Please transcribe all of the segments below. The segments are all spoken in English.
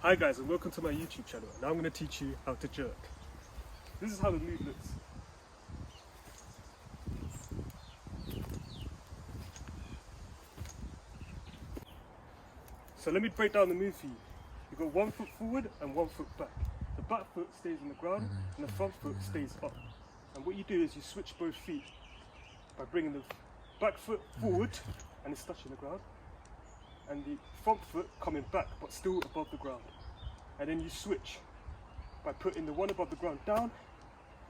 Hi guys, and welcome to my YouTube channel. Now I'm going to teach you how to jerk. This is how the move looks. So let me break down the move for you. You've got 1 foot forward and 1 foot back. The back foot stays on the ground and the front foot stays up. And what you do is you switch both feet by bringing the back foot forward and it's touching the ground, and the front foot coming back but still above the ground. And then you switch by putting the one above the ground down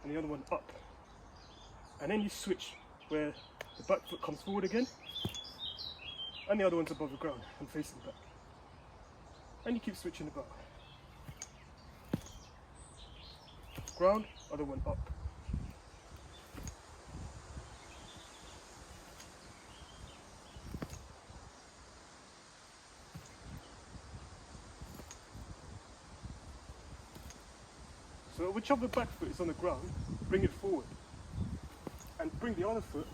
and the other one up. And then you switch where the back foot comes forward again and the other one's above the ground and facing back. And you keep switching about. Ground, other one up. So whichever back foot is on the ground, bring it forward. And bring the other foot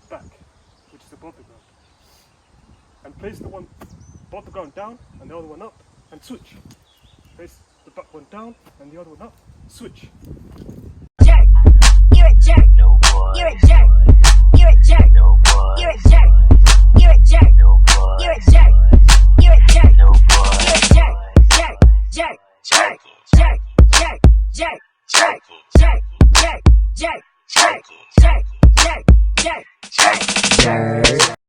back, which is above the ground. And place the one above the ground down and the other one up, and switch. Place the back one down and the other one up, switch.